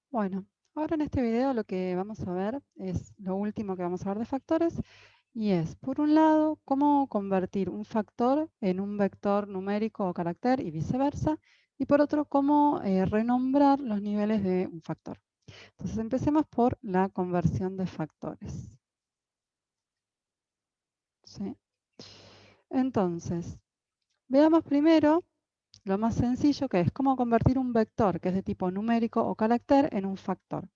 Bueno, ahora en este video lo que vamos a ver es lo último que vamos a ver de factores y es, por un lado, cómo convertir un factor en un vector numérico o carácter y viceversa, y por otro, cómo renombrar los niveles de un factor. Entonces, empecemos por la conversión de factores. ¿Sí? Entonces, veamos primero lo más sencillo que es cómo convertir un vector que es de tipo numérico o carácter en un factor.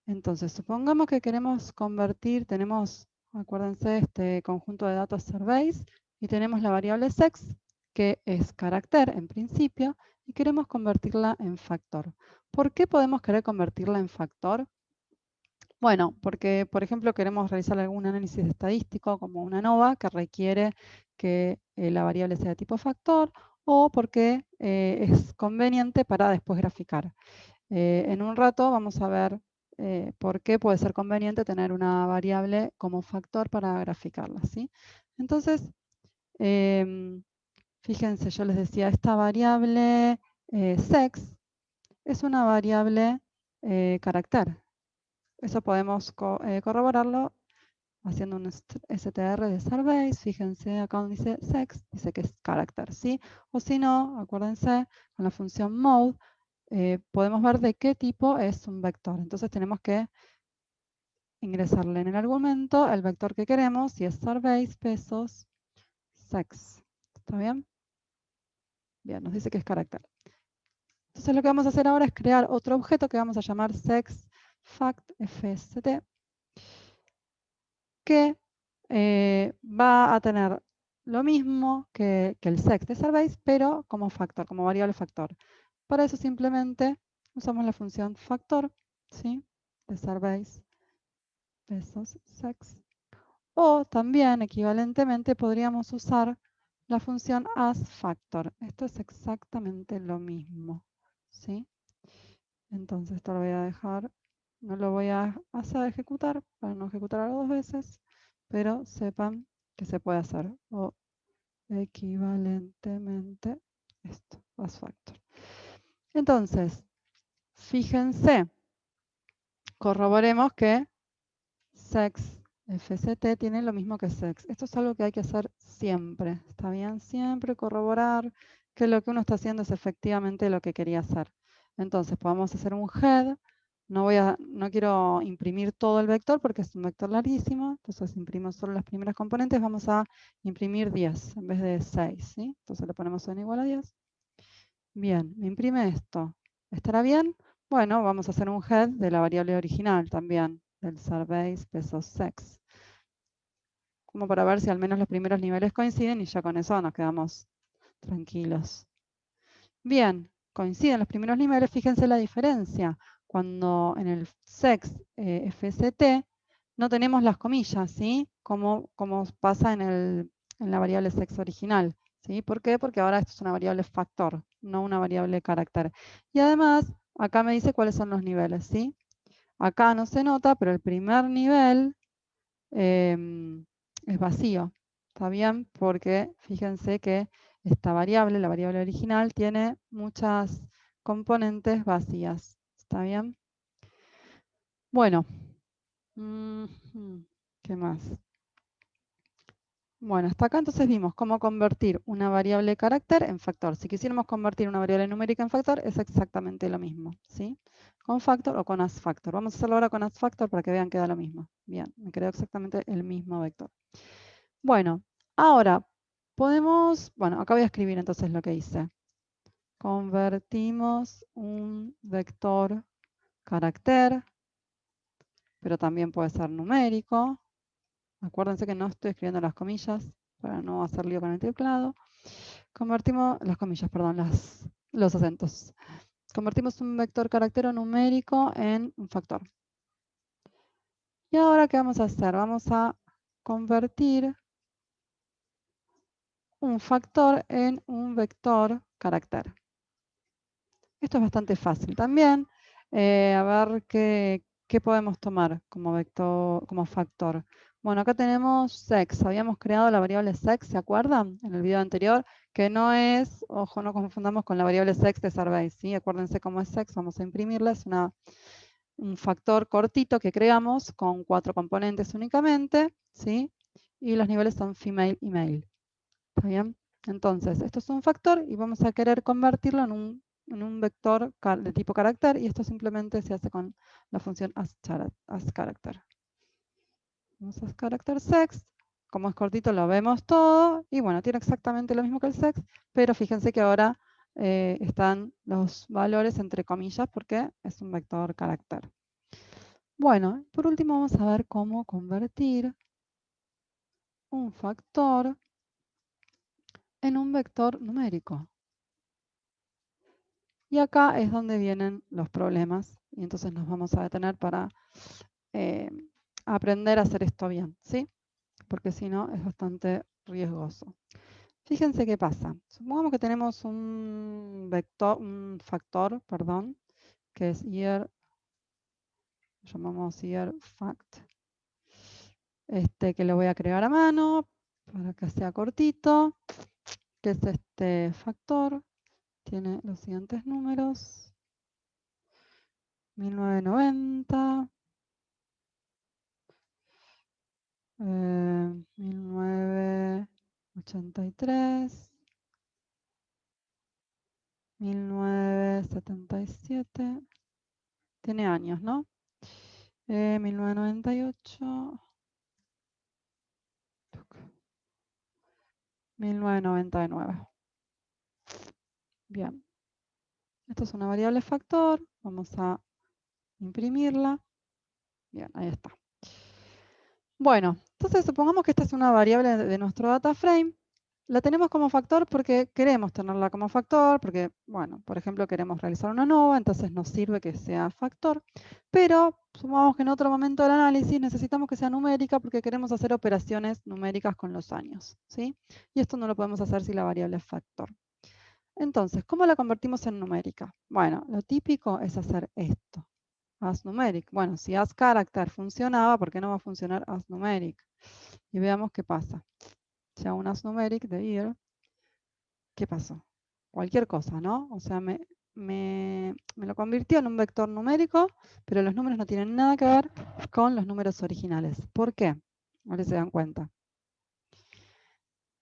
Entonces, supongamos que queremos convertir, tenemos, acuérdense, este conjunto de datos surveys y tenemos la variable sex, que es carácter en principio, y queremos convertirla en factor. ¿Por qué podemos querer convertirla en factor? Bueno, porque, por ejemplo, queremos realizar algún análisis estadístico como una ANOVA que requiere que la variable sea de tipo factor o porque es conveniente para después graficar. En un rato vamos a ver por qué puede ser conveniente tener una variable como factor para graficarla, ¿sí? Entonces, fíjense, yo les decía, esta variable sex es una variable carácter. Eso podemos corroborarlo haciendo un str de surveys. Fíjense acá donde dice sex, dice que es carácter, ¿sí? O si no, acuérdense, con la función mode, podemos ver de qué tipo es un vector. Entonces tenemos que ingresarle en el argumento el vector que queremos, y es surveys pesos sex. ¿Está bien? Bien, nos dice que es carácter. Entonces lo que vamos a hacer ahora es crear otro objeto que vamos a llamar sexFactFST, que va a tener lo mismo que el sex de surveys, pero como factor, como variable factor. Para eso simplemente usamos la función factor, ¿sí? De surveys pesos sex. O también, equivalentemente, podríamos usar la función asFactor. Esto es exactamente lo mismo, ¿sí? Entonces esto lo voy a dejar, no lo voy a hacer ejecutar para no ejecutarlo dos veces, pero sepan que se puede hacer. O equivalentemente esto, asFactor. Entonces, fíjense, corroboremos que sex FCT tiene lo mismo que sex. Esto es algo que hay que hacer siempre, ¿está bien? Siempre corroborar que lo que uno está haciendo es efectivamente lo que quería hacer. Entonces, podemos hacer un head. No quiero imprimir todo el vector porque es un vector larguísimo. Entonces, imprimo solo las primeras componentes. Vamos a imprimir 10 en vez de 6, ¿sí? Entonces, le ponemos n igual a 10. Bien, me imprime esto. ¿Estará bien? Bueno, vamos a hacer un head de la variable original también, del surveys pesos sex, como para ver si al menos los primeros niveles coinciden y ya con eso nos quedamos tranquilos. Bien, coinciden los primeros niveles, fíjense la diferencia. Cuando en el sex FST no tenemos las comillas, ¿sí? Como pasa en la variable sex original. ¿Sí? ¿Por qué? Porque ahora esto es una variable factor, no una variable carácter. Y además, acá me dice cuáles son los niveles, ¿sí? Acá no se nota, pero el primer nivel es vacío. ¿Está bien? Porque fíjense que esta variable, la variable original, tiene muchas componentes vacías. ¿Está bien? Bueno, ¿qué más? Bueno, hasta acá entonces vimos cómo convertir una variable carácter en factor. Si quisiéramos convertir una variable numérica en factor, es exactamente lo mismo, ¿sí? Con factor o con asFactor. Vamos a hacerlo ahora con asFactor para que vean que da lo mismo. Bien, me quedó exactamente el mismo vector. Bueno, ahora podemos, bueno, acá voy a escribir entonces lo que hice. Convertimos un vector carácter, pero también puede ser numérico. Acuérdense que no estoy escribiendo las comillas para no hacer lío con el teclado. Convertimos las comillas, perdón, los acentos. Convertimos un vector carácter o numérico en un factor. Y ahora, ¿qué vamos a hacer? Vamos a convertir un factor en un vector carácter. Esto es bastante fácil también. A ver qué podemos tomar como vector, como factor. Bueno, acá tenemos sex. Habíamos creado la variable sex, ¿se acuerdan? En el video anterior, que no es, ojo, no confundamos con la variable sex de Survey, ¿sí? Acuérdense cómo es sex, vamos a imprimirla, es un factor cortito que creamos con 4 componentes únicamente, ¿sí? Y los niveles son female y male. ¿Está bien? Entonces, esto es un factor y vamos a querer convertirlo en un vector de tipo carácter y esto simplemente se hace con la función asCharacter. Vamos a character sex, como es cortito lo vemos todo y bueno, tiene exactamente lo mismo que el sex, pero fíjense que ahora están los valores entre comillas porque es un vector carácter. Bueno, por último vamos a ver cómo convertir un factor en un vector numérico. Y acá es donde vienen los problemas y entonces nos vamos a detener para eh, aprender a hacer esto bien, ¿sí? Porque si no es bastante riesgoso. Fíjense qué pasa. Supongamos que tenemos un factor, perdón, que es year, llamamos year fact, que lo voy a crear a mano para que sea cortito, que es este factor, tiene los siguientes números, 1990, 1983, 1977, tiene años, ¿no? 1998, 1999. Bien, esto es una variable factor, vamos a imprimirla. Bien, ahí está. Bueno, entonces supongamos que esta es una variable de nuestro data frame. La tenemos como factor porque queremos tenerla como factor, porque, bueno, por ejemplo, queremos realizar una nova, entonces nos sirve que sea factor. Pero supongamos que en otro momento del análisis necesitamos que sea numérica porque queremos hacer operaciones numéricas con los años, ¿sí? Y esto no lo podemos hacer si la variable es factor. Entonces, ¿cómo la convertimos en numérica? Bueno, lo típico es hacer esto. AsNumeric. Bueno, si asCharacter funcionaba, ¿por qué no va a funcionar asNumeric? Y veamos qué pasa. Si hago un asNumeric de year, ¿qué pasó? Cualquier cosa, ¿no? O sea, me lo convirtió en un vector numérico, pero los números no tienen nada que ver con los números originales. ¿Por qué? A ver si se dan cuenta.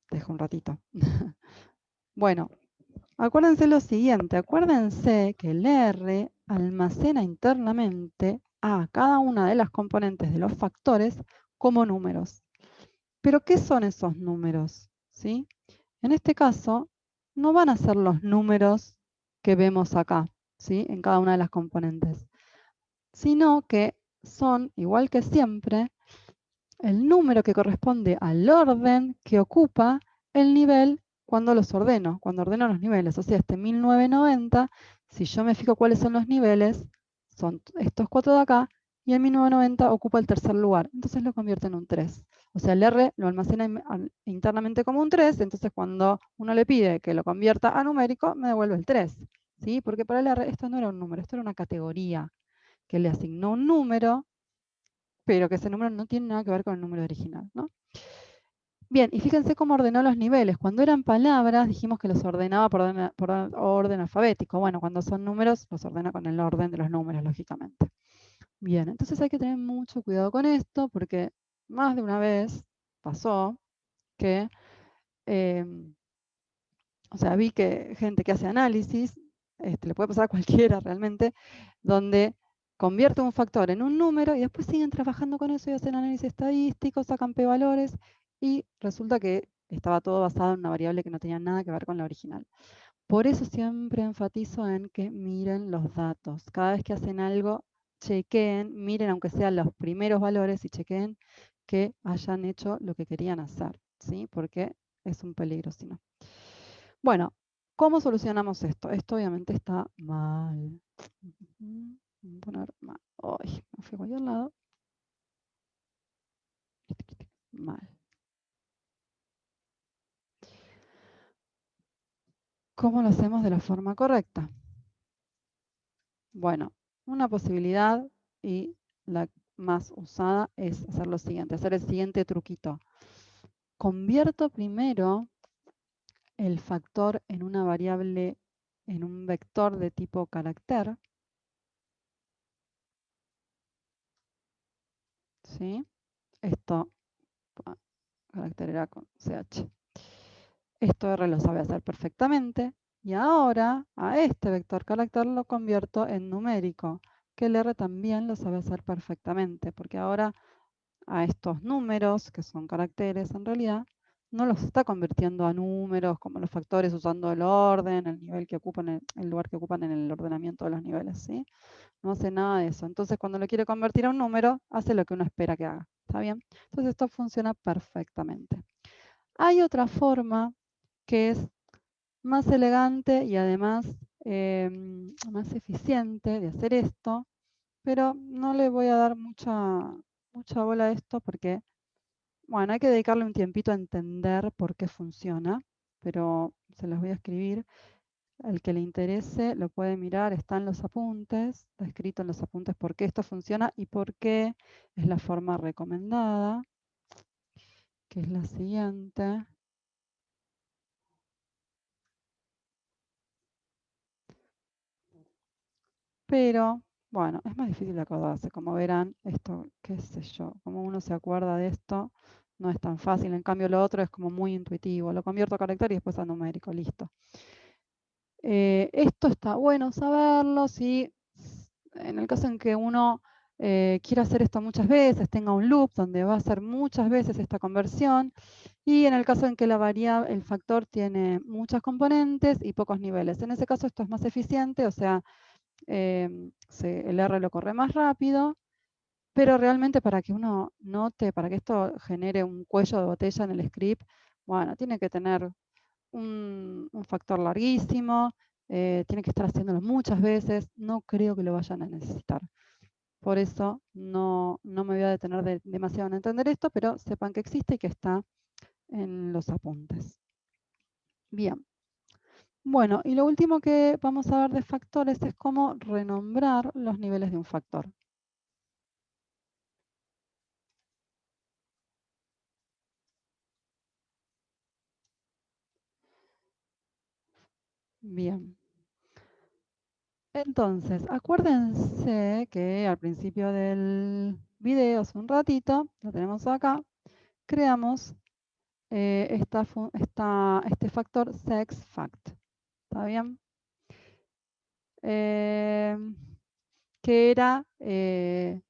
Dejo un ratito. Bueno, acuérdense lo siguiente, acuérdense que el R almacena internamente a cada una de las componentes de los factores como números. ¿Pero qué son esos números? ¿Sí? En este caso, no van a ser los números que vemos acá, ¿sí? En cada una de las componentes, sino que son, igual que siempre, el número que corresponde al orden que ocupa el nivel cuando los ordeno, cuando ordeno los niveles. O sea, este 1990, si yo me fijo cuáles son los niveles, son estos 4 de acá, y el 1990 ocupa el tercer lugar. Entonces lo convierte en un 3. O sea, el R lo almacena internamente como un 3, entonces cuando uno le pide que lo convierta a numérico, me devuelve el 3. ¿Sí? Porque para el R esto no era un número, esto era una categoría que le asignó un número, pero que ese número no tiene nada que ver con el número original, ¿no? Bien, y fíjense cómo ordenó los niveles. Cuando eran palabras, dijimos que los ordenaba por orden alfabético. Bueno, cuando son números, los ordena con el orden de los números, lógicamente. Bien, entonces hay que tener mucho cuidado con esto, porque más de una vez pasó que, o sea, vi que gente que hace análisis, le puede pasar a cualquiera realmente, donde convierte un factor en un número y después siguen trabajando con eso y hacen análisis estadístico, sacan p-valores y resulta que estaba todo basado en una variable que no tenía nada que ver con la original. Por eso siempre enfatizo en que miren los datos. Cada vez que hacen algo, chequeen, miren aunque sean los primeros valores y chequeen que hayan hecho lo que querían hacer, ¿sí? Porque es un peligro si no. Bueno, ¿cómo solucionamos esto? Esto obviamente está mal. Voy a poner mal. Ay, me fui a cualquier lado. Mal. ¿Cómo lo hacemos de la forma correcta? Bueno, una posibilidad y la más usada es hacer lo siguiente, hacer el siguiente truquito. Convierto primero el factor en una variable, en un vector de tipo carácter, ¿sí? Esto, carácter era con CH. Esto R lo sabe hacer perfectamente. Y ahora a este vector carácter lo convierto en numérico, que el R también lo sabe hacer perfectamente, porque ahora a estos números, que son caracteres en realidad, no los está convirtiendo a números como los factores usando el orden, el nivel que ocupan, el lugar que ocupan en el ordenamiento de los niveles, ¿sí? No hace nada de eso. Entonces, cuando lo quiere convertir a un número, hace lo que uno espera que haga. ¿Está bien? Entonces, esto funciona perfectamente. Hay otra forma que es más elegante y además más eficiente de hacer esto, pero no le voy a dar mucha bola a esto porque, bueno, hay que dedicarle un tiempito a entender por qué funciona, pero se los voy a escribir. Al que le interese lo puede mirar, está en los apuntes, está escrito en los apuntes por qué esto funciona y por qué es la forma recomendada, que es la siguiente. Pero, bueno, es más difícil de acordarse. Como verán, esto, qué sé yo, como uno se acuerda de esto, no es tan fácil. En cambio, lo otro es como muy intuitivo. Lo convierto a carácter y después a numérico, listo. Esto está bueno saberlo si en el caso en que uno quiera hacer esto muchas veces, tenga un loop donde va a hacer muchas veces esta conversión, y en el caso en que la variable, el factor tiene muchas componentes y pocos niveles. En ese caso esto es más eficiente, o sea, el R lo corre más rápido, pero realmente para que uno note, para que esto genere un cuello de botella en el script, bueno, tiene que tener un factor larguísimo, tiene que estar haciéndolo muchas veces, no creo que lo vayan a necesitar. Por eso no me voy a detener demasiado en entender esto, pero sepan que existe y que está en los apuntes. Bien. Bueno, y lo último que vamos a ver de factores es cómo renombrar los niveles de un factor. Bien. Entonces, acuérdense que al principio del video, hace un ratito, lo tenemos acá, creamos este factor sexFact. ¿Está bien? Que era el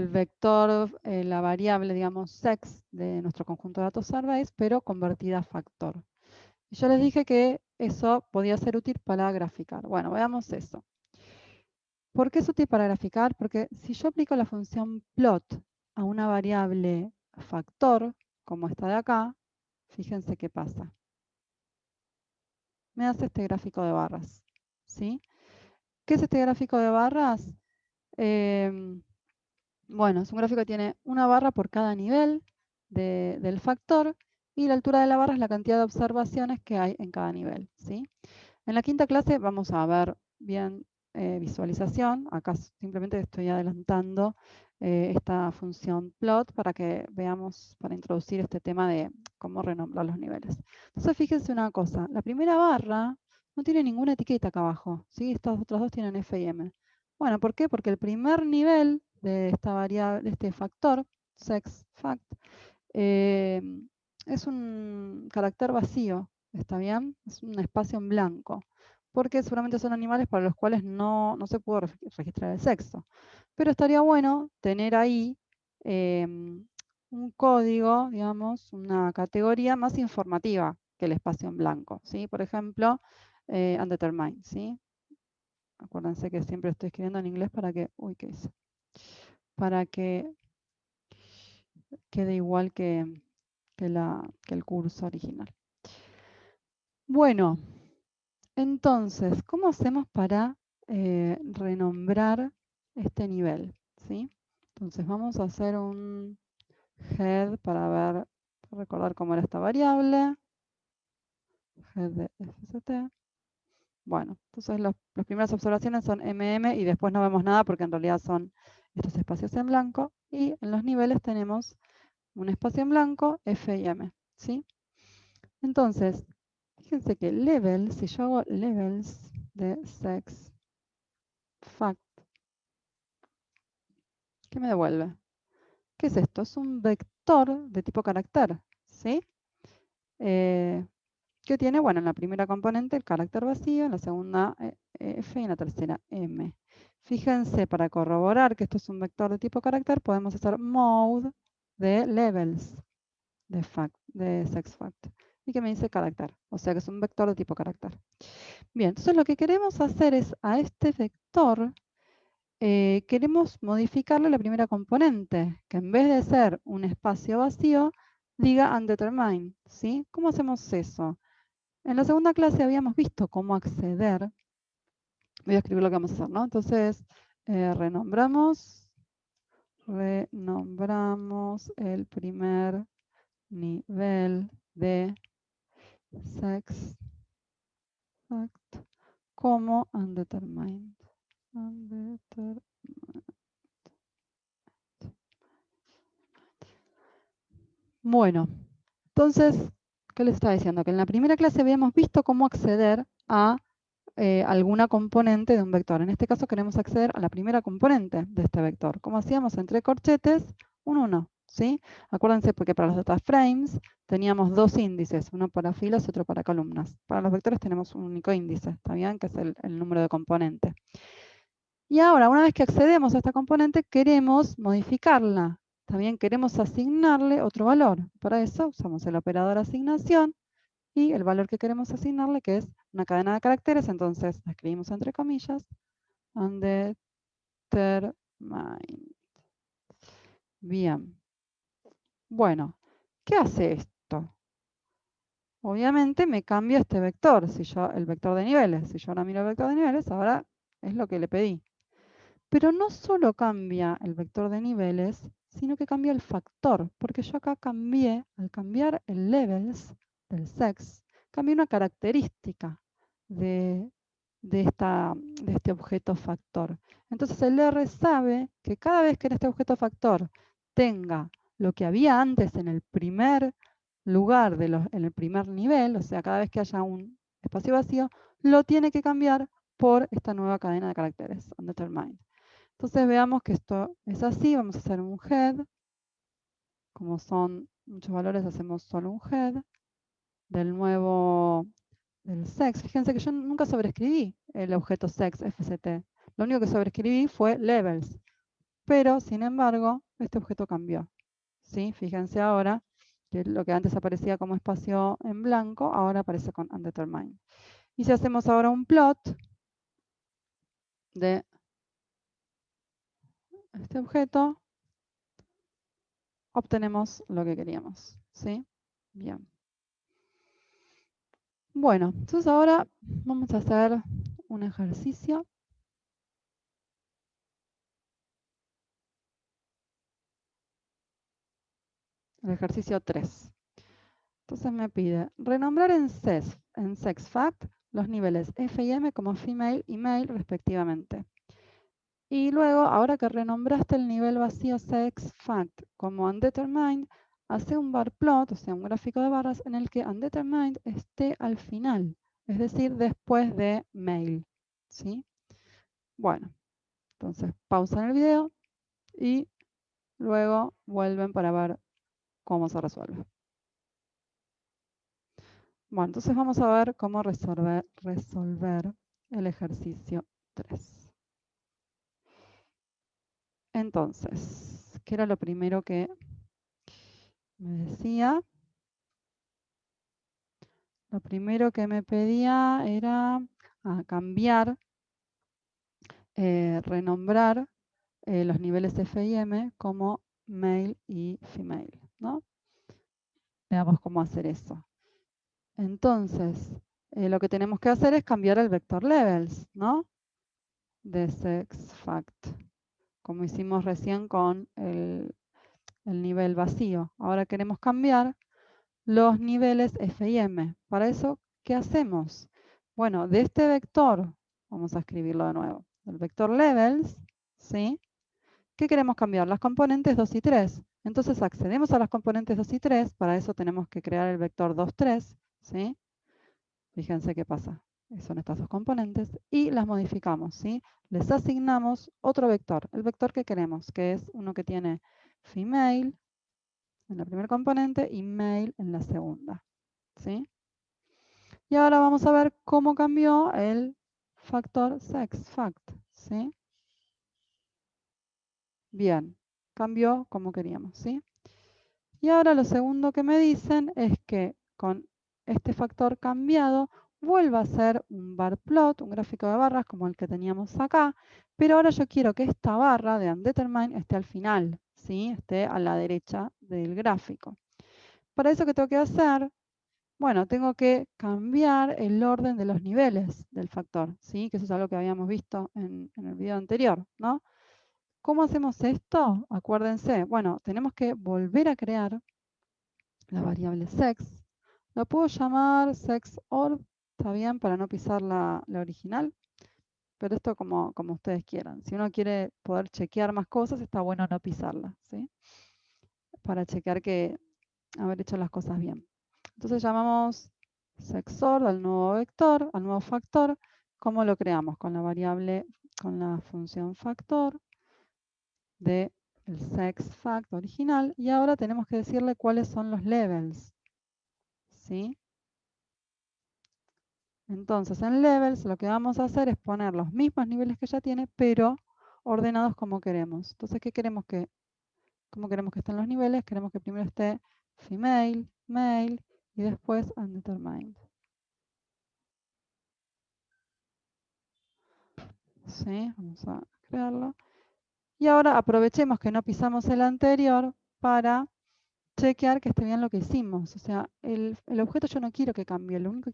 vector, la variable, digamos, sex de nuestro conjunto de datos surveys, pero convertida a factor. Y yo les dije que eso podía ser útil para graficar. Bueno, veamos eso. ¿Por qué es útil para graficar? Porque si yo aplico la función plot a una variable factor, como esta de acá, fíjense qué pasa. Me hace este gráfico de barras. ¿Sí? ¿Qué es este gráfico de barras? Bueno, es un gráfico que tiene una barra por cada nivel del factor y la altura de la barra es la cantidad de observaciones que hay en cada nivel. ¿Sí? En la quinta clase vamos a ver bien visualización. Acá simplemente estoy adelantando esta función plot para que veamos, para introducir este tema de cómo renombrar los niveles. Entonces fíjense una cosa, la primera barra no tiene ninguna etiqueta acá abajo, ¿sí? Estas otras dos tienen F y M. Bueno, ¿por qué? Porque el primer nivel de esta variable, de este factor, sexFact, eh, es un carácter vacío, ¿está bien? Es un espacio en blanco, porque seguramente son animales para los cuales no se pudo registrar el sexo. Pero estaría bueno tener ahí un código, digamos, una categoría más informativa que el espacio en blanco, ¿sí? Por ejemplo, undetermined, ¿sí? Acuérdense que siempre estoy escribiendo en inglés para que, uy, ¿qué hice? Para que quede igual que el curso original. Bueno, entonces, ¿cómo hacemos para renombrar este nivel? ¿Sí? Entonces vamos a hacer un head para recordar cómo era esta variable. Head de FST. Bueno, entonces las primeras observaciones son MM y después no vemos nada porque en realidad son estos espacios en blanco, y en los niveles tenemos un espacio en blanco, F y M, ¿sí? Entonces, fíjense que level, si yo hago levels de sex fact, ¿qué me devuelve? ¿Qué es esto? Es un vector de tipo carácter, ¿sí? Que tiene, bueno, en la primera componente el carácter vacío, en la segunda F y en la tercera M. Fíjense, para corroborar que esto es un vector de tipo carácter, podemos hacer mode de levels de sex fact. Y que me dice carácter, o sea que es un vector de tipo carácter. Bien, entonces lo que queremos hacer es a este vector, queremos modificarle la primera componente, que en vez de ser un espacio vacío, diga undetermined, ¿sí? ¿Cómo hacemos eso? En la segunda clase habíamos visto cómo acceder. Voy a escribir lo que vamos a hacer, ¿no? Entonces, renombramos el primer nivel de sex fact como undetermined. Bueno, entonces, ¿qué les estaba diciendo? Que en la primera clase habíamos visto cómo acceder a alguna componente de un vector. En este caso queremos acceder a la primera componente de este vector. ¿Cómo hacíamos? Entre corchetes, un 1. ¿Sí? Acuérdense porque para los data frames teníamos dos índices, uno para filas y otro para columnas. Para los vectores tenemos un único índice, ¿está bien? Que es el número de componente. Y ahora, una vez que accedemos a esta componente, queremos modificarla. También queremos asignarle otro valor. Para eso usamos el operador asignación y el valor que queremos asignarle, que es una cadena de caracteres, entonces la escribimos entre comillas, undetermined. Bien. Bueno, ¿qué hace esto? Obviamente me cambia este vector, el vector de niveles. Si yo ahora miro el vector de niveles, ahora es lo que le pedí. Pero no solo cambia el vector de niveles, sino que cambia el factor, porque yo acá al cambiar el levels del sex, cambié una característica de, de este objeto factor. Entonces el R sabe que cada vez que en este objeto factor tenga lo que había antes en el primer lugar, en el primer nivel, o sea, cada vez que haya un espacio vacío, lo tiene que cambiar por esta nueva cadena de caracteres, undetermined. Entonces veamos que esto es así, vamos a hacer un head, como son muchos valores hacemos solo un head, del sex. Fíjense que yo nunca sobreescribí el objeto sex FCT, lo único que sobreescribí fue levels, pero sin embargo este objeto cambió. ¿Sí? Fíjense ahora que lo que antes aparecía como espacio en blanco, ahora aparece con undetermined. Y si hacemos ahora un plot de este objeto, obtenemos lo que queríamos. ¿Sí? Bien. Bueno, entonces ahora vamos a hacer un ejercicio. El ejercicio 3. Entonces me pide renombrar en SexFact los niveles F y M como female y male respectivamente. Y luego, ahora que renombraste el nivel vacío SexFact como undetermined, hace un bar plot, o sea, un gráfico de barras en el que undetermined esté al final, es decir, después de male. ¿Sí? Bueno, entonces pausan el video y luego vuelven para ver cómo se resuelve. Bueno, entonces vamos a ver cómo resolver el ejercicio 3. Entonces, ¿qué era lo primero que me decía? Lo primero que me pedía era cambiar, renombrar los niveles F y M como male y female, ¿no? Veamos cómo hacer eso. Entonces, lo que tenemos que hacer es cambiar el vector levels, ¿no? De SexFact, como hicimos recién con el nivel vacío. Ahora queremos cambiar los niveles F y M. Para eso, ¿qué hacemos? Bueno, de este vector, vamos a escribirlo de nuevo, el vector levels, ¿sí? ¿Qué queremos cambiar? Las componentes 2 y 3. Entonces accedemos a las componentes 2 y 3, para eso tenemos que crear el vector 2, 3, ¿sí? Fíjense qué pasa. Son estas dos componentes y las modificamos, ¿sí? Les asignamos otro vector, el vector que queremos, que es uno que tiene female en la primera componente y male en la segunda, ¿sí? Y ahora vamos a ver cómo cambió el factor sex fact, ¿sí? Bien, cambió como queríamos, ¿sí? Y ahora lo segundo que me dicen es que con este factor cambiado vuelva a ser un bar plot, un gráfico de barras como el que teníamos acá, pero ahora yo quiero que esta barra de undetermined esté al final, ¿sí? Esté a la derecha del gráfico. Para eso, ¿qué tengo que hacer? Bueno, tengo que cambiar el orden de los niveles del factor, ¿sí? Que eso es algo que habíamos visto en el video anterior, ¿no? ¿Cómo hacemos esto? Acuérdense, bueno, tenemos que volver a crear la variable sex. La puedo llamar sexOrg, está bien, para no pisar la original, pero esto como ustedes quieran. Si uno quiere poder chequear más cosas, está bueno no pisarla, ¿sí? Para chequear que haber hecho las cosas bien. Entonces llamamos sexOrg al nuevo vector, al nuevo factor. ¿Cómo lo creamos? Con la variable, con la función factor de el sexFact original, y ahora tenemos que decirle cuáles son los levels, ¿sí? Entonces en levels lo que vamos a hacer es poner los mismos niveles que ya tiene, pero ordenados como queremos. Entonces, ¿cómo queremos que estén los niveles? Queremos que primero esté female, male y después undetermined. ¿Sí? Vamos a crearlo. Y ahora aprovechemos que no pisamos el anterior para chequear que esté bien lo que hicimos. O sea, el objeto yo no quiero que cambie, lo único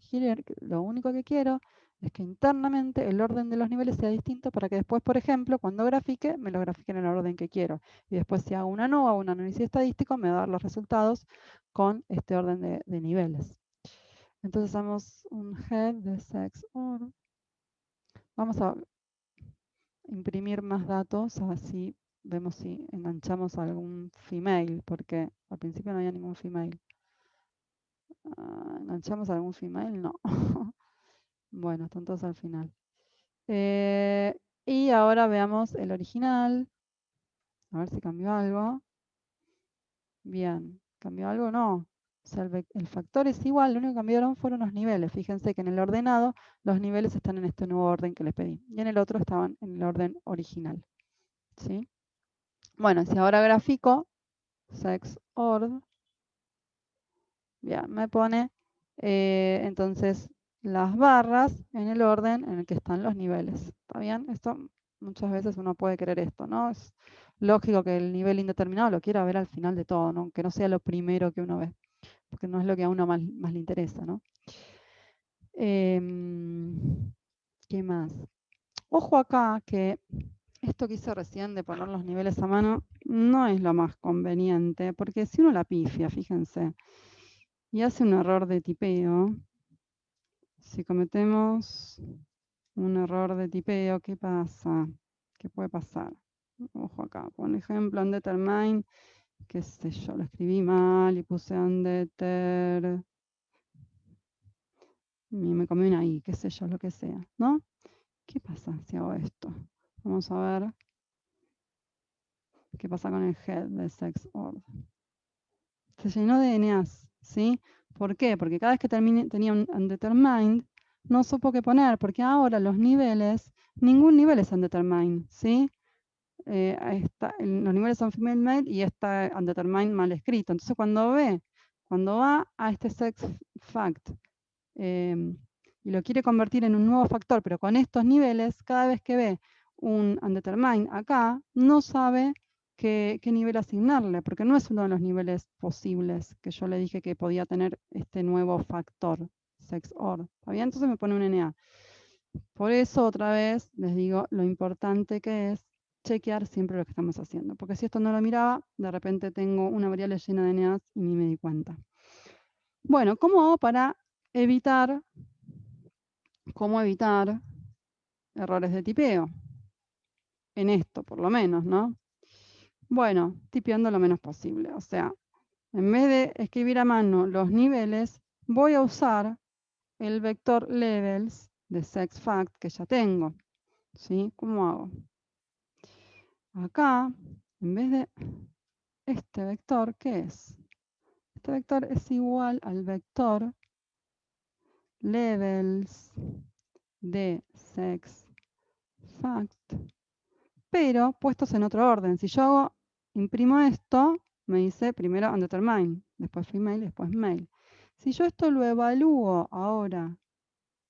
que quiero es que internamente el orden de los niveles sea distinto para que después, por ejemplo, cuando grafique, me lo grafique en el orden que quiero. Y después si hago una NOVA o un análisis estadístico, me va a dar los resultados con este orden de niveles. Entonces hacemos un head de sexOrg. Vamos a imprimir más datos, así vemos si enganchamos algún female, porque al principio no había ningún female. ¿Enganchamos algún female? No. Bueno, están todos al final. Y ahora veamos el original. A ver si cambió algo. Bien, ¿cambió algo? No. O sea, el factor es igual, lo único que cambiaron fueron los niveles. Fíjense que en el ordenado los niveles están en este nuevo orden que les pedí. Y en el otro estaban en el orden original. ¿Sí? Bueno, si ahora grafico sexOrg, bien, me pone entonces las barras en el orden en el que están los niveles. ¿Está bien? Esto muchas veces uno puede querer esto, ¿no? Es lógico que el nivel indeterminado lo quiera ver al final de todo, ¿no? Que no sea lo primero que uno ve, porque no es lo que a uno más le interesa, ¿no? ¿Qué más? Ojo acá que esto que hice recién de poner los niveles a mano no es lo más conveniente, porque si uno la pifia, fíjense, y hace un error de tipeo, si cometemos un error de tipeo, ¿qué pasa? ¿Qué puede pasar? Ojo acá, por ejemplo, undetermined, qué sé yo, lo escribí mal y puse undeter, y me comí una I, qué sé yo, lo que sea, ¿no? ¿Qué pasa si hago esto? Vamos a ver qué pasa con el head de sexOrg. Se llenó de NAs, ¿sí? ¿Por qué? Porque cada vez que tenía un undetermined, no supo qué poner, porque ahora los niveles, ningún nivel es undetermined, ¿sí? Los niveles son female male y está undetermined mal escrito. Entonces cuando va a este sex fact y lo quiere convertir en un nuevo factor, pero con estos niveles, cada vez que ve un undetermined acá, no sabe qué nivel asignarle, porque no es uno de los niveles posibles que yo le dije que podía tener este nuevo factor, sexOrg. ¿Está bien? Entonces me pone un NA. Por eso, otra vez, les digo lo importante que es chequear siempre lo que estamos haciendo. Porque si esto no lo miraba, de repente tengo una variable llena de NAs y ni me di cuenta. Bueno, ¿cómo hago para evitar errores de tipeo? En esto, por lo menos, ¿no? Bueno, tipeando lo menos posible. O sea, en vez de escribir a mano los niveles, voy a usar el vector levels de sexfact que ya tengo. ¿Sí? ¿Cómo hago? Acá, en vez de este vector, ¿qué es? Este vector es igual al vector levels de sexfact, pero puestos en otro orden. Si yo imprimo esto, me dice primero undetermined, después female, después male. Si yo esto lo evalúo ahora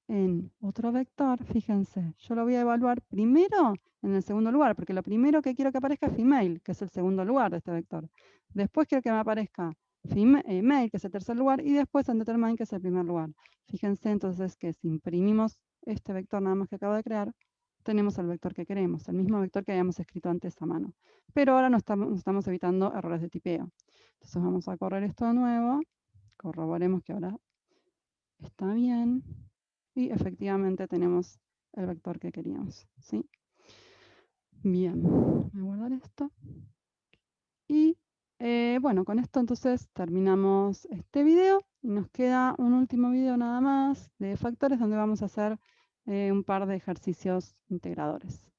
en otro vector, fíjense, yo lo voy a evaluar primero en el segundo lugar, porque lo primero que quiero que aparezca es female, que es el segundo lugar de este vector. Después quiero que me aparezca male, que es el tercer lugar, y después undetermined, que es el primer lugar. Fíjense entonces que si imprimimos este vector nada más que acabo de crear, tenemos el vector que queremos, el mismo vector que habíamos escrito antes a mano. Pero ahora nos estamos evitando errores de tipeo. Entonces vamos a correr esto de nuevo, corroboremos que ahora está bien. Y efectivamente tenemos el vector que queríamos, ¿sí? Bien, voy a guardar esto. Y bueno, con esto entonces terminamos este video y nos queda un último video nada más de factores donde vamos a hacer un par de ejercicios integradores.